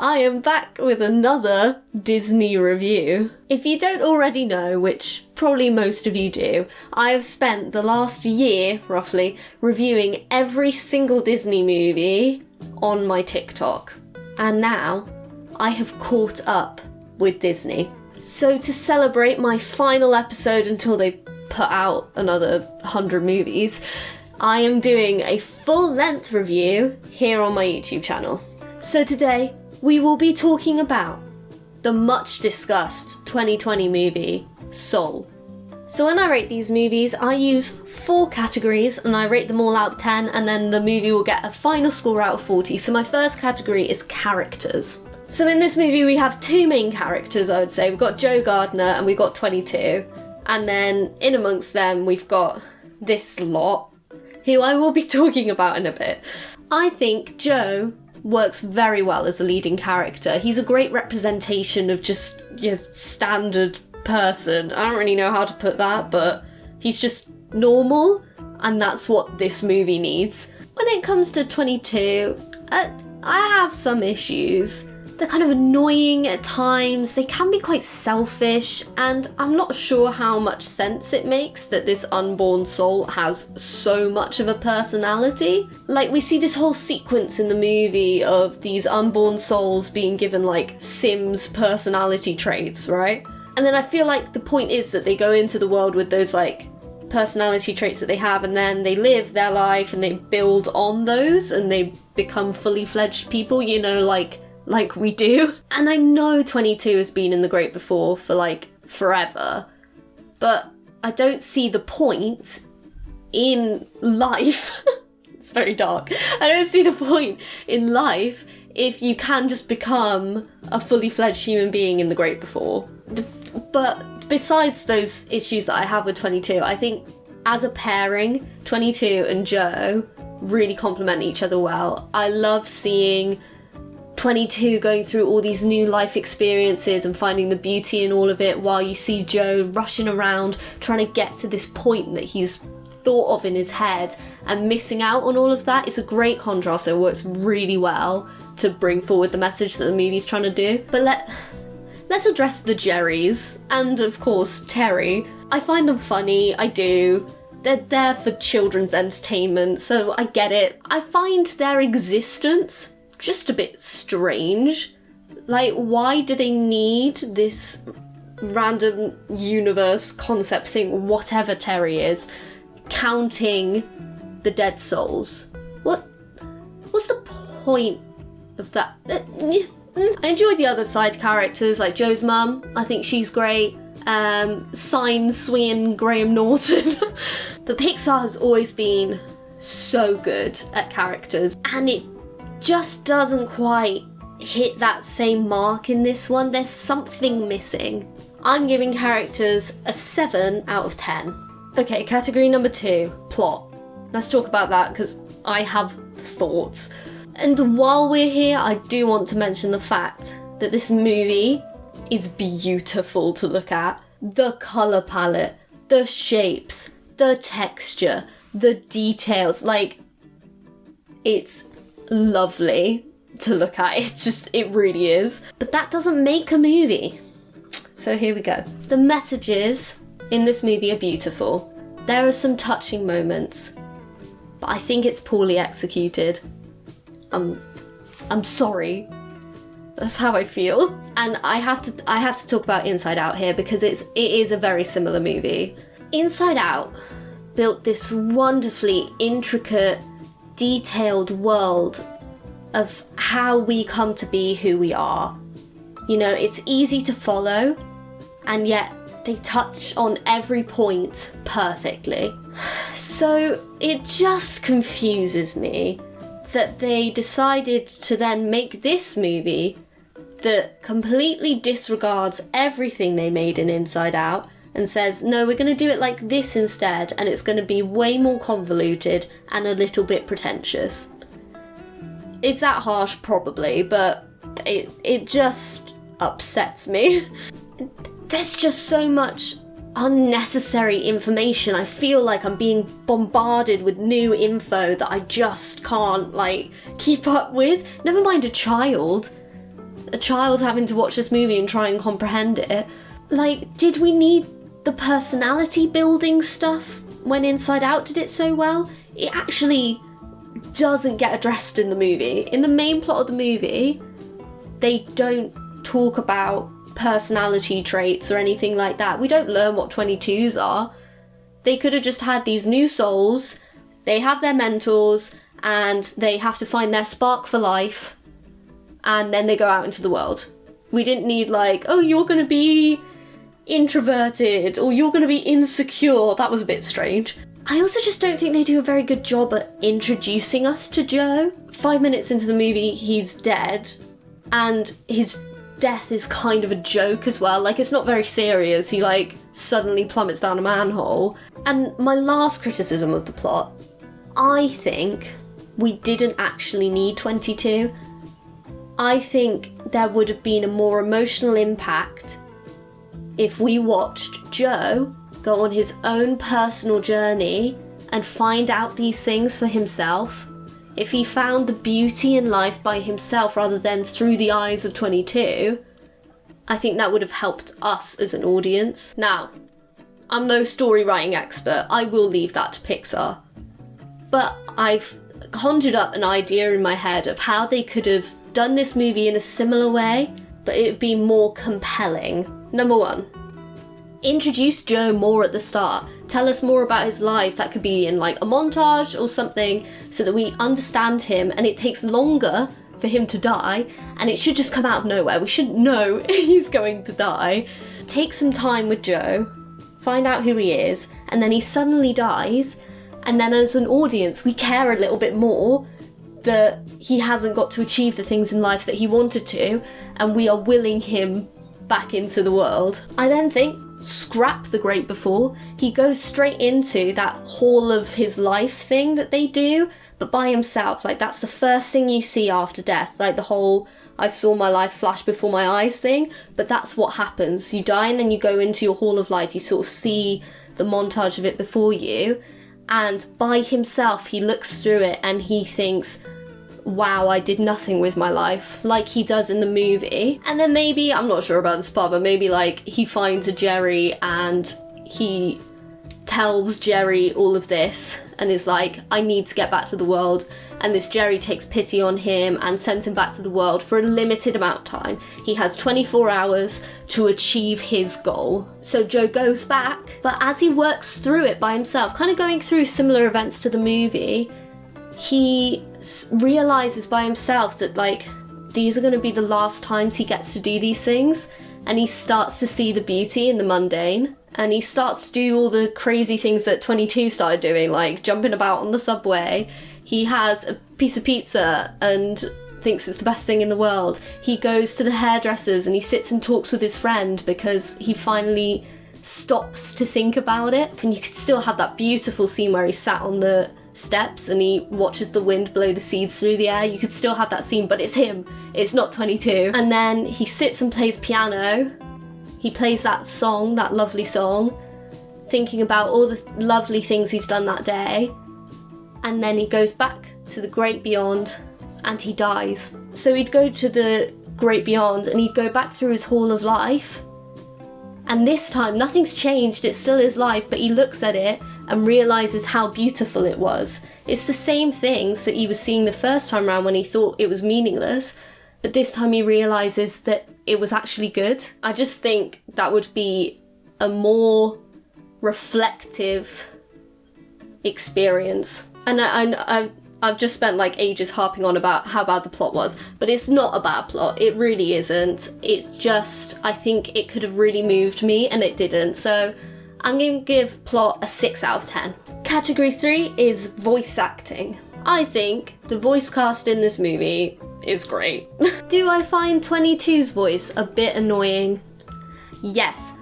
I am back with another Disney review. If you don't already know, which probably most of you do, I have spent the last year, roughly, reviewing every single Disney movie on my TikTok. And now, I have caught up with Disney. So to celebrate my final episode until they put out another 100 movies, I am doing a full-length review here on my YouTube channel. So today, we will be talking about the much-discussed 2020 movie, Soul. So when I rate these movies, I use 4 categories and I rate them all out of 10, and then the movie will get a final score out of 40. So my first category is characters. So in this movie, we have 2 main characters, I would say. We've got Joe Gardner and we've got 22. And then in amongst them, we've got this lot, who I will be talking about in a bit. I think Joe works very well as a leading character. He's a great representation of just your standard person. I don't really know how to put that, but he's just normal, and that's what this movie needs. When it comes to 22, I have some issues. They're kind of annoying at times, they can be quite selfish, and I'm not sure how much sense it makes that this unborn soul has so much of a personality. Like, we see this whole sequence in the movie of these unborn souls being given, like, Sims personality traits, right? And then I feel like the point is that they go into the world with those, like, personality traits that they have, and then they live their life and they build on those and they become fully fledged people, you know, like we do. And I know 22 has been in the Great Before for like forever, but I don't see the point in life. It's very dark. I don't see the point in life if you can just become a fully fledged human being in the Great Before. But besides those issues that I have with 22, I think as a pairing, 22 and Joe really complement each other well. I love seeing 22 going through all these new life experiences and finding the beauty in all of it, while you see Joe rushing around trying to get to this point that he's thought of in his head and missing out on all of that. It's a great contrast, so it works really well to bring forward the message that the movie's trying to do. But let's address the Jerrys, and of course Terry. I find them funny, I do. They're there for children's entertainment, so I get it. I find their existence just a bit strange. Like, why do they need this random universe concept thing, whatever Terry is, counting the dead souls? What's the point of that? I enjoy the other side characters, like Joe's mum. I think she's great. Sign Sween Graham Norton. But Pixar has always been so good at characters, and it just doesn't quite hit that same mark in this one. There's something missing. I'm giving characters a 7 out of 10. Okay, category number 2, plot. Let's talk about that because I have thoughts. And while we're here, I do want to mention the fact that this movie is beautiful to look at. The colour palette, the shapes, the texture, the details, like, it's lovely to look at. It really is. But that doesn't make a movie. So here we go. The messages in this movie are beautiful. There are some touching moments, but I think it's poorly executed. I'm sorry. That's how I feel. And I have to talk about Inside Out here because it is a very similar movie. Inside Out built this wonderfully intricate, detailed world of how we come to be who we are. You know, it's easy to follow, and yet they touch on every point perfectly. So it just confuses me that they decided to then make this movie that completely disregards everything they made in Inside Out and says, no, we're going to do it like this instead, and it's going to be way more convoluted and a little bit pretentious. Is that harsh? Probably, but it just upsets me. There's just so much unnecessary information. I feel like I'm being bombarded with new info that I just can't, keep up with. Never mind a child. a child having to watch this movie and try and comprehend it. Like, did we need the personality building stuff when Inside Out did it so well? It actually doesn't get addressed in the movie. In the main plot of the movie, they don't talk about personality traits or anything like that. We don't learn what 22s are. They could have just had these new souls, they have their mentors, and they have to find their spark for life, and then they go out into the world. We didn't need like, oh, you're going to be introverted, or you're going to be insecure. That was a bit strange. I also just don't think they do a very good job at introducing us to Joe. 5 minutes into the movie, he's dead, and his death is kind of a joke as well. Like, it's not very serious. He, like, suddenly plummets down a manhole. And my last criticism of the plot, I think we didn't actually need 22. I think there would have been a more emotional impact if we watched Joe go on his own personal journey and find out these things for himself. If he found the beauty in life by himself rather than through the eyes of 22, I think that would have helped us as an audience. Now, I'm no story writing expert, I will leave that to Pixar. But I've conjured up an idea in my head of how they could have done this movie in a similar way, but it would be more compelling. Number one, introduce Joe more at the start. Tell us more about his life. That could be in like a montage or something, so that we understand him, and it takes longer for him to die, and it should just come out of nowhere. We should know he's going to die. Take some time with Joe, find out who he is, and then he suddenly dies, and then as an audience we care a little bit more that he hasn't got to achieve the things in life that he wanted to, and we are willing him back into the world. I then think, scrap the great before. He goes straight into that hall of his life thing that they do, but by himself. Like, that's the first thing you see after death, like the whole I saw my life flash before my eyes thing. But that's what happens. You die and then you go into your hall of life. You sort of see the montage of it before you, and by himself he looks through it and he thinks, wow, I did nothing with my life, like he does in the movie. And then maybe, I'm not sure about this part, but maybe like he finds a Jerry and he tells Jerry all of this and is like, I need to get back to the world. And this Jerry takes pity on him and sends him back to the world for a limited amount of time. He has 24 hours to achieve his goal. So Joe goes back, but as he works through it by himself, kind of going through similar events to the movie, he realizes by himself that like these are going to be the last times he gets to do these things, and he starts to see the beauty in the mundane, and he starts to do all the crazy things that 22 started doing, like jumping about on the subway. He has a piece of pizza and thinks it's the best thing in the world. He goes to the hairdressers and he sits and talks with his friend because he finally stops to think about it. And you could still have that beautiful scene where he sat on the steps and he watches the wind blow the seeds through the air. You could still have that scene, but it's him, it's not 22. And then he sits and plays piano. He plays that song, that lovely song, thinking about all the lovely things he's done that day. And then he goes back to the great beyond and he dies. So he'd go to the great beyond and he'd go back through his hall of life, and this time nothing's changed, it's still his life, but he looks at it and realises how beautiful it was. It's the same things that he was seeing the first time around when he thought it was meaningless, but this time he realises that it was actually good. I just think that would be a more reflective experience. And I've just spent like ages harping on about how bad the plot was, but it's not a bad plot. It really isn't. It's just, I think it could have really moved me and it didn't. So I'm going to give plot a 6 out of 10. Category 3 is voice acting. I think the voice cast in this movie is great. Do I find 22's voice a bit annoying? Yes.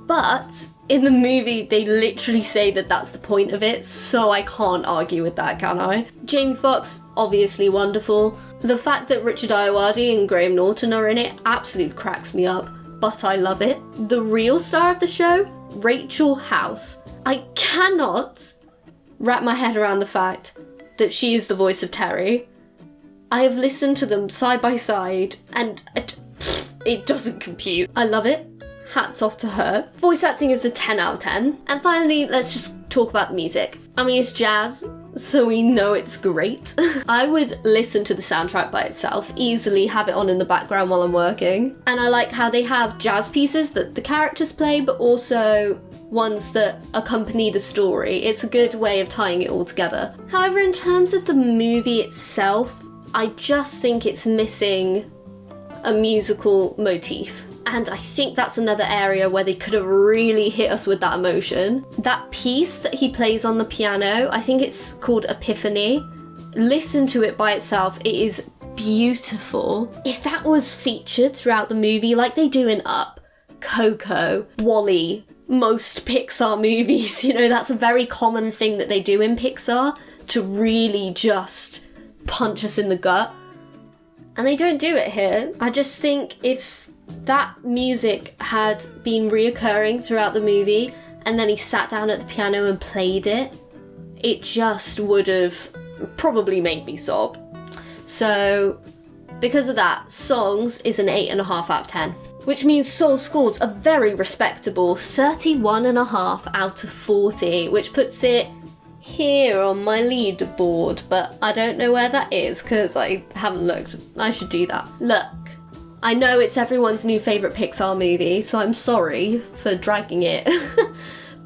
But in the movie, they literally say that that's the point of it, so I can't argue with that, can I? Jamie Foxx, obviously wonderful. The fact that Richard Ayoade and Graham Norton are in it absolutely cracks me up, but I love it. The real star of the show, Rachel House. I cannot wrap my head around the fact that she is the voice of Terry. I have listened to them side by side, and it doesn't compute. I love it. Hats off to her. Voice acting is a 10 out of 10. And finally, let's just talk about the music. I mean, it's jazz, so we know it's great. I would listen to the soundtrack by itself, easily have it on in the background while I'm working. And I like how they have jazz pieces that the characters play, but also ones that accompany the story. It's a good way of tying it all together. However, in terms of the movie itself, I just think it's missing a musical motif. And I think that's another area where they could have really hit us with that emotion. That piece that he plays on the piano, I think it's called Epiphany. Listen to it by itself, it is beautiful. If that was featured throughout the movie, like they do in Up, Coco, WALL-E, most Pixar movies, you know, that's a very common thing that they do in Pixar, to really just punch us in the gut. And they don't do it here. I just think if that music had been reoccurring throughout the movie and then he sat down at the piano and played it, it just would have probably made me sob. So because of that, Songs is an 8.5 out of 10. Which means Soul scores a very respectable 31.5 out of 40, which puts it here on my leaderboard, but I don't know where that is because I haven't looked. I should do that. Look, I know it's everyone's new favourite Pixar movie, so I'm sorry for dragging it.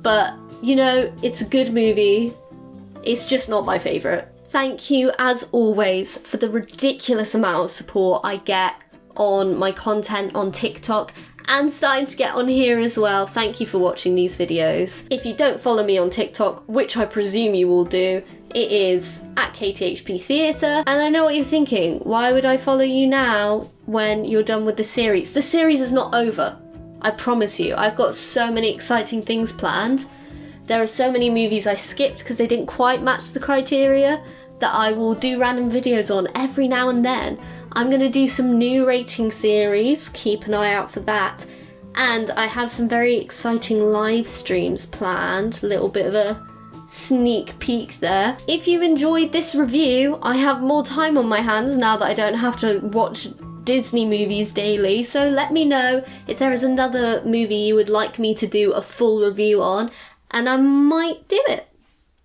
But, you know, it's a good movie. It's just not my favourite. Thank you, as always, for the ridiculous amount of support I get on my content on TikTok and starting to get on here as well. Thank you for watching these videos. If you don't follow me on TikTok, which I presume you will do, it is at KTHP Theatre. And I know what you're thinking, why would I follow you now when you're done with the series? The series is not over, I promise you. I've got so many exciting things planned. There are so many movies I skipped because they didn't quite match the criteria that I will do random videos on every now and then. I'm going to do some new rating series, keep an eye out for that. And I have some very exciting live streams planned, a little bit of a sneak peek there. If you enjoyed this review, I have more time on my hands now that I don't have to watch Disney movies daily, so let me know if there is another movie you would like me to do a full review on, and I might do it.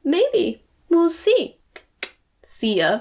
Maybe. We'll see. See ya.